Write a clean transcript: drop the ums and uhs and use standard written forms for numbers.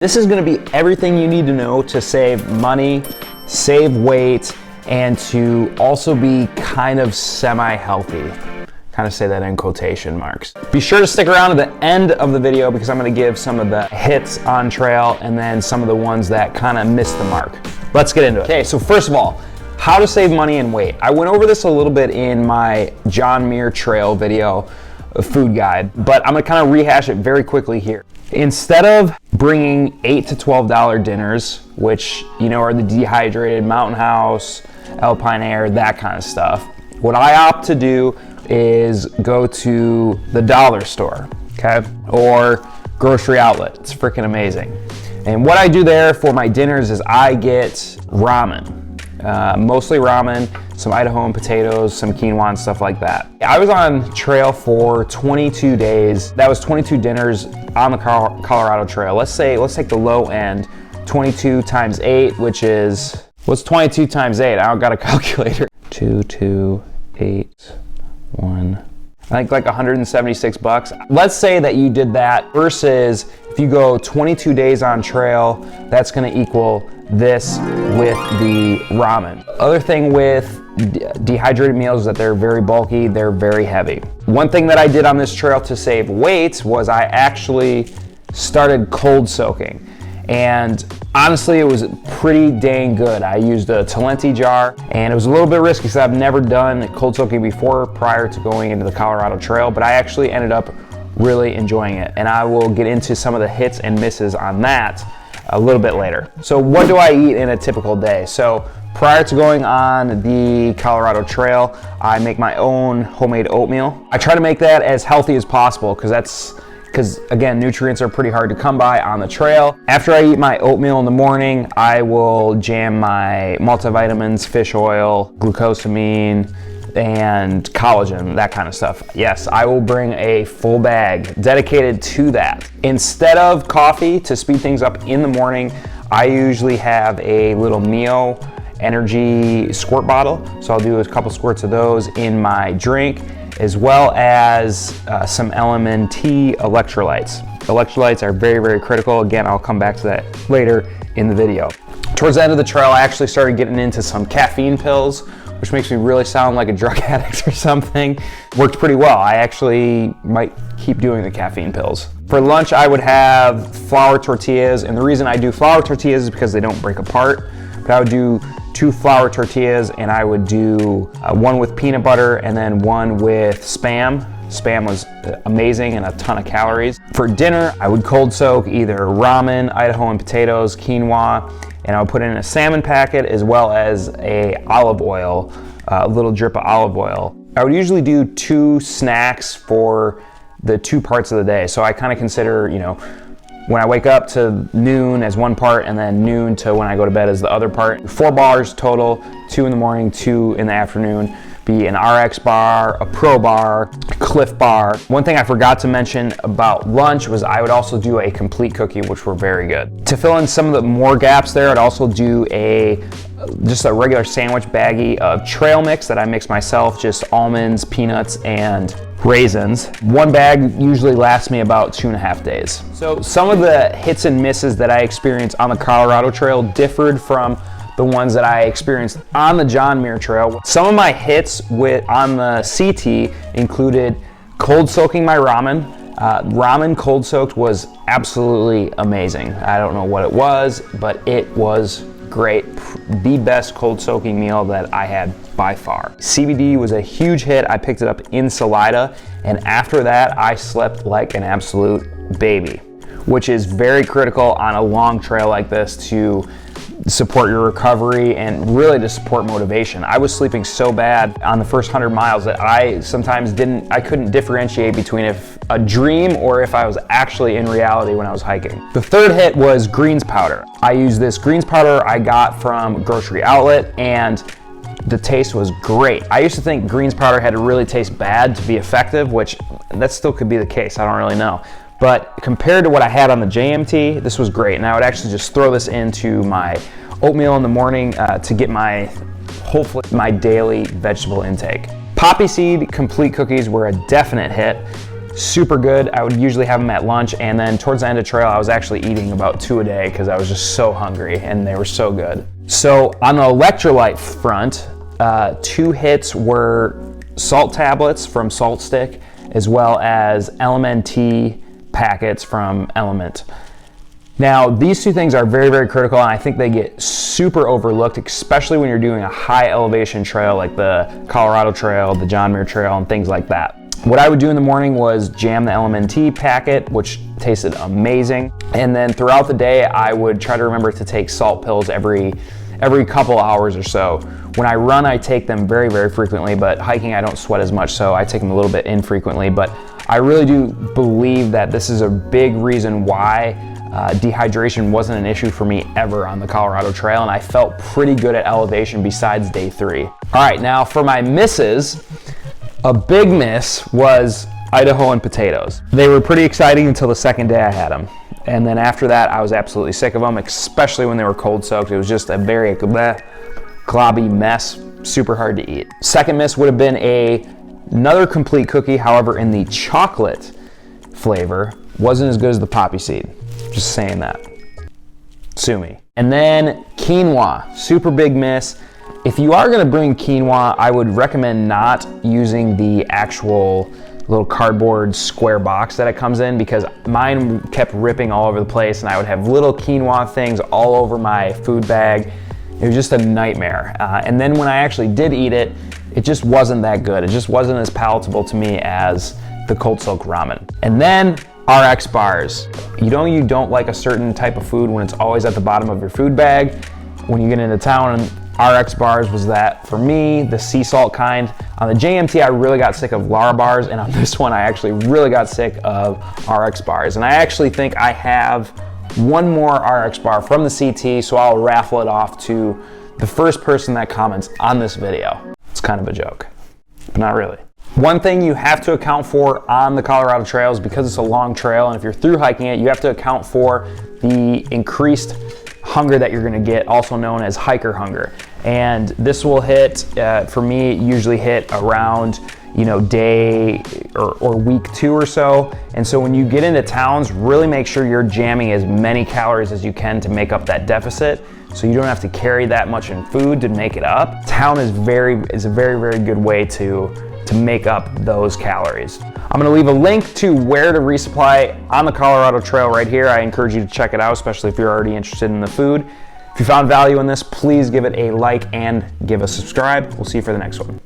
This is gonna be everything you need to know to save money, save weight, and to also be kind of semi-healthy. Kind of say that in quotation marks. Be sure to stick around to the end of the video because I'm gonna give some of the hits on trail and then some of the ones that kind of missed the mark. Let's get into it. Okay, so first of all, how to save money and weight. I went over this a little bit in my John Muir Trail video, food guide, but I'm gonna kind of rehash it very quickly here. Instead of bringing $8 to $12 dinners, which are the dehydrated Mountain House, Alpine Air, that kind of stuff, what I opt to do is go to the dollar store, okay, or grocery outlet. It's freaking amazing. And what I do there for my dinners is I get ramen. Mostly ramen, some Idaho and potatoes, some quinoa and stuff like that. I was on trail for 22 days. That was 22 dinners on the Colorado Trail. let's take the low end, 22 times 8, which is, what's 22 times 8? I don't got a calculator. 2, 2, 8, 1. I think like 176 bucks. Let's say that you did that versus if you go 22 days on trail, that's gonna equal this with the ramen. Other thing with dehydrated meals is that they're very bulky, they're very heavy. One thing that I did on this trail to save weight was I actually started cold soaking. And honestly, it was pretty dang good. I used a Talenti jar, and it was a little bit risky because I've never done cold soaking before prior to going into the Colorado Trail, but I actually ended up really enjoying it. And I will get into some of the hits and misses on that a little bit later. So what do I eat in a typical day? So prior to going on the Colorado Trail, I make my own homemade oatmeal. I try to make that as healthy as possible because again, nutrients are pretty hard to come by on the trail. After I eat my oatmeal in the morning, I will jam my multivitamins, fish oil, glucosamine, and collagen, that kind of stuff. Yes, I will bring a full bag dedicated to that. Instead of coffee, to speed things up in the morning, I usually have a little Mio energy squirt bottle. So I'll do a couple squirts of those in my drink, as well as some LMNT electrolytes. Electrolytes are very, very critical. Again, I'll come back to that later in the video. Towards the end of the trail, I actually started getting into some caffeine pills, which makes me really sound like a drug addict or something. Worked pretty well. I actually might keep doing the caffeine pills. For lunch, I would have flour tortillas, and the reason I do flour tortillas is because they don't break apart. But I would do 2 flour tortillas, and I would do one with peanut butter and then one with Spam. Spam was amazing and a ton of calories. For dinner, I would cold soak either ramen, Idaho and potatoes, quinoa, and I would put in a salmon packet as well as a olive oil, a little drip of olive oil. I would usually do 2 snacks for the 2 parts of the day. So I kind of consider, when I wake up to noon as one part and then noon to when I go to bed as the other part. 4 bars total, 2 in the morning, 2 in the afternoon. Be an RX bar, a Pro bar, a Cliff bar. One thing I forgot to mention about lunch was I would also do a complete cookie, which were very good. To fill in some of the more gaps there, I'd also do just a regular sandwich baggie of trail mix that I mix myself, just almonds, peanuts, and raisins. One bag usually lasts me about 2.5 days. So some of the hits and misses that I experienced on the Colorado Trail differed from the ones that I experienced on the John Muir Trail. Some of my hits on the CT included cold soaking my ramen. Ramen cold soaked was absolutely amazing. I don't know what it was, but it was great. The best cold soaking meal that I had by far. CBD was a huge hit. I picked it up in Salida, and after that, I slept like an absolute baby, which is very critical on a long trail like this to support your recovery and really to support motivation. I was sleeping so bad on the first 100 miles that I sometimes couldn't differentiate between if a dream or if I was actually in reality when I was hiking. The third hit was greens powder. I used this greens powder I got from grocery outlet, and the taste was great. I used to think greens powder had to really taste bad to be effective, which that still could be the case, I don't really know. But compared to what I had on the JMT, this was great. And I would actually just throw this into my oatmeal in the morning to get hopefully my daily vegetable intake. Poppy seed complete cookies were a definite hit. super good. I would usually have them at lunch, and then towards the end of trail, I was actually eating about 2 a day because I was just so hungry, and they were so good. So on the electrolyte front, 2 hits were salt tablets from Salt Stick, as well as LMNT packets from Element. Now, these 2 things are very, very critical, and I think they get super overlooked, especially when you're doing a high elevation trail like the Colorado Trail, the John Muir Trail, and things like that. What I would do in the morning was jam the LMNT packet, which tasted amazing. And then throughout the day, I would try to remember to take salt pills every couple hours or so. When I run, I take them very, very frequently, but hiking, I don't sweat as much, so I take them a little bit infrequently. But I really do believe that this is a big reason why dehydration wasn't an issue for me ever on the Colorado Trail, and I felt pretty good at elevation besides day 3. All right, now for my misses, a big miss was Idaho and potatoes. They were pretty exciting until the second day I had them. And then after that, I was absolutely sick of them, especially when they were cold soaked. It was just a very globby mess, super hard to eat. Second miss would have been another complete cookie, however, in the chocolate flavor. Wasn't as good as the poppy seed. Just saying that. Sue me. And then quinoa, super big miss. If you are gonna bring quinoa, I would recommend not using the actual little cardboard square box that it comes in, because mine kept ripping all over the place and I would have little quinoa things all over my food bag. It was just a nightmare. And then when I actually did eat it, it just wasn't that good. It just wasn't as palatable to me as the cold soak ramen. And then RX bars. You know you don't like a certain type of food when it's always at the bottom of your food bag. When you get into town, and RX bars was that for me, the sea salt kind. On the JMT, I really got sick of Lara bars, and on this one, I actually really got sick of RX bars. And I actually think I have one more RX bar from the CT, so I'll raffle it off to the first person that comments on this video. It's kind of a joke, but not really. One thing you have to account for on the Colorado Trail is, because it's a long trail, and if you're through hiking it, you have to account for the increased hunger that you're gonna get, also known as hiker hunger. And this will hit, for me, usually hit around, day or week 2 or so. And so when you get into towns, really make sure you're jamming as many calories as you can to make up that deficit, so you don't have to carry that much in food to make it up. Town is a very, very good way to make up those calories. I'm gonna leave a link to where to resupply on the Colorado Trail right here. I encourage you to check it out, especially if you're already interested in the food. If you found value in this, please give it a like and give a subscribe. We'll see you for the next one.